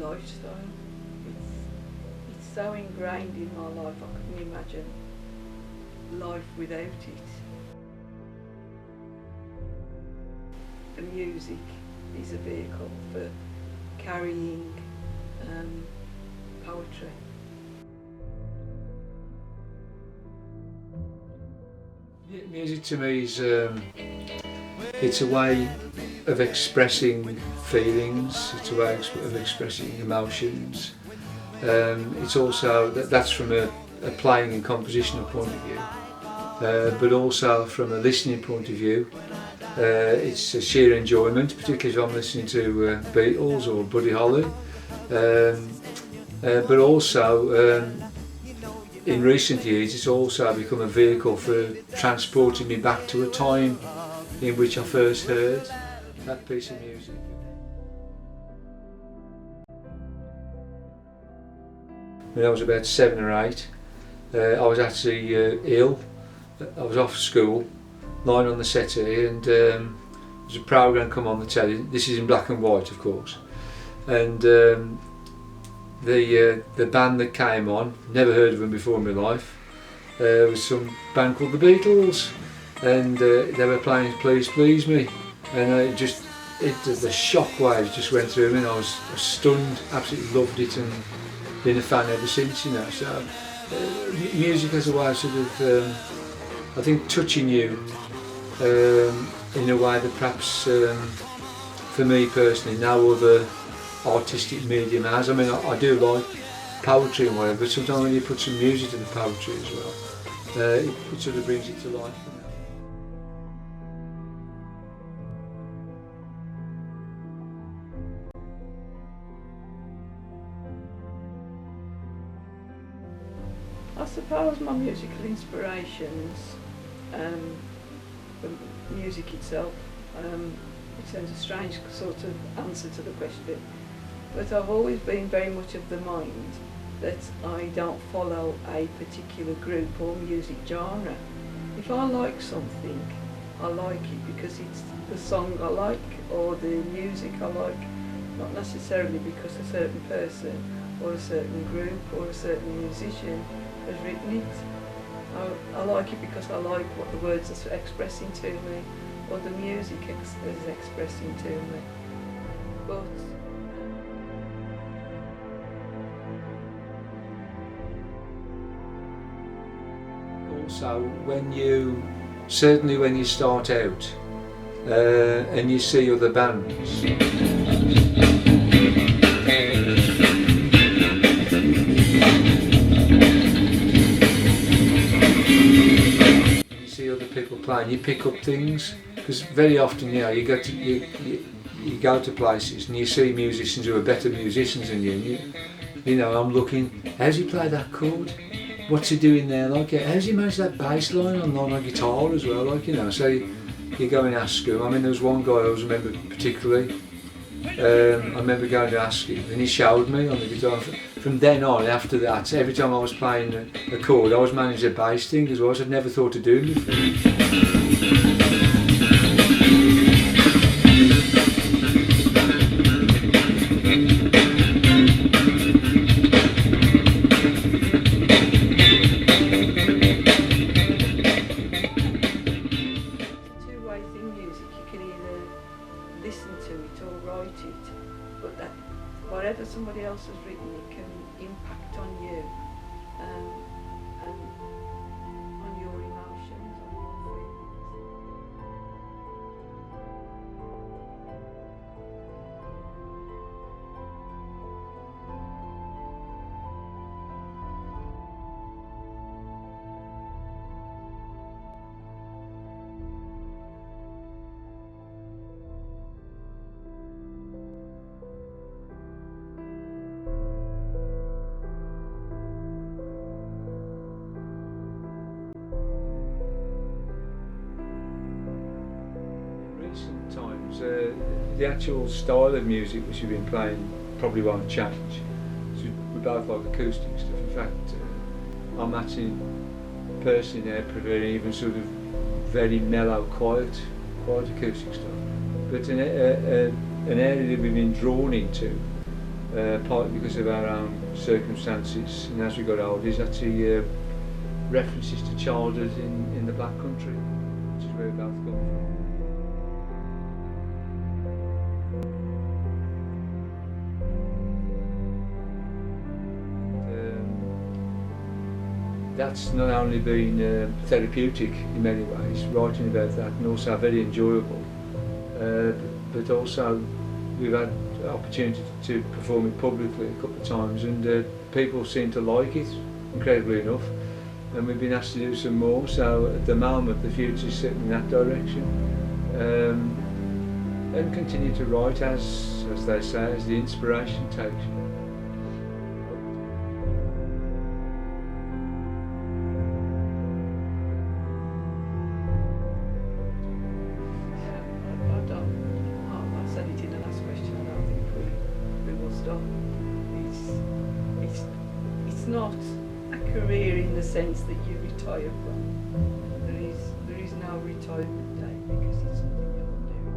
lifestyle. It's so ingrained in my life, I couldn't imagine life without it. The music is a vehicle for carrying poetry. Music to me is it's a way of expressing feelings, it's a way of expressing emotions. It's also, that's from a playing and compositional point of view, but also from a listening point of view. It's a sheer enjoyment, particularly if I'm listening to Beatles or Buddy Holly, but also in recent years it's also become a vehicle for transporting me back to a time in which I first heard that piece of music. When I was about 7 or 8, I was actually ill. I was off school, lying on the settee, and there was a programme come on the telly. This is in black and white, of course, and the band that came on, never heard of them before in my life, was some band called the Beatles, and they were playing Please Please Me, and the shock waves just went through me, and I was stunned, absolutely loved it, and been a fan ever since, you know. So music has a way of sort of, I think, touching you in a way that perhaps for me personally no other artistic medium has. I mean, I do like poetry and whatever, but sometimes when you put some music to the poetry as well, it sort of brings it to life. I suppose my musical inspirations, the music itself, it sounds a strange sort of answer to the question, but I've always been very much of the mind that I don't follow a particular group or music genre. If I like something, I like it because it's the song I like or the music I like, not necessarily because a certain person or a certain group or a certain musician has written it. I like it because I like what the words are expressing to me, or the music is expressing to me. But also, when you start out and you see other bands, people playing, you pick up things, because very often, you know, you go to places and you see musicians who are better musicians than you. You know, I'm looking, how's he play that chord? What's he doing there? Like, how's he manage that bass line on a guitar as well? Like, you know, so you go and ask him. I mean, there was one guy I always remember particularly. I remember going to ask him, and he showed me on the guitar. From then on, after that, every time I was playing a chord, I was managing a bass thing as well, which I'd never thought of doing before. Whatever somebody else has written, it can impact on you and on your emotions, on your feelings. Times, the actual style of music which you've been playing probably won't change. So we both like acoustic stuff. In fact, I'm actually personally now preferring even sort of very mellow, quiet acoustic stuff. But an area that we've been drawn into partly because of our own circumstances, and as we got older, is actually references to childhood in the Black Country, which is where we both come from. That's not only been therapeutic in many ways, writing about that, and also very enjoyable, but also we've had the opportunity to perform it publicly a couple of times, and people seem to like it, incredibly enough, and we've been asked to do some more, so at the moment the future is sitting in that direction, and continue to write as they say, as the inspiration takes you. It's not a career in the sense that you retire from. There is no retirement date because it's something you're doing.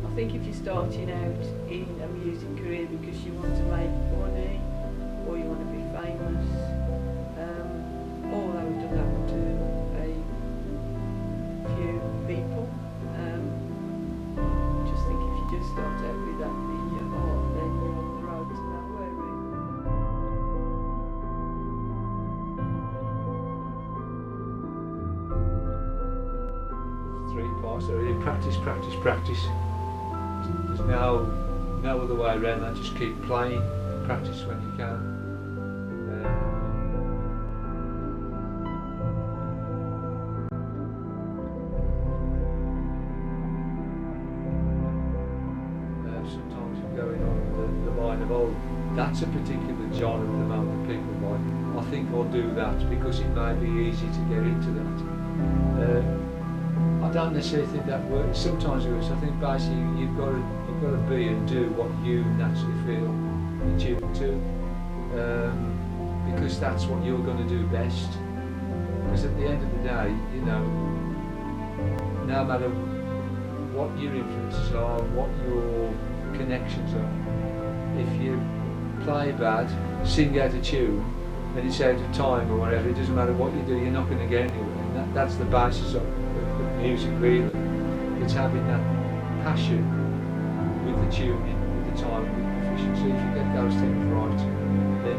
I think if you're starting out in a music career because you want to make money or you want to be famous, although it does happen to a few people, just think if you just start out with that in your heart, then you're on the road to nowhere really. 3 parts are really practice, practice, practice. There's no other way around that, just keep playing, practice when you can. Sometimes you're going on the line of, oh, that's a particular genre at the moment that people like. I think I'll do that because it may be easy to get into that. I don't necessarily think that works. Sometimes it works. I think basically you've got to be and do what you naturally feel attuned to, because that's what you're going to do best. Because at the end of the day, you know, no matter what your influences are, what your connections are, if you play bad, sing out of tune, and it's out of time or whatever, it doesn't matter what you do, you're not going to get anywhere. And that's the basis of music really. It's having that passion with the tuning, with the time, with the proficiency. If you get those things right, then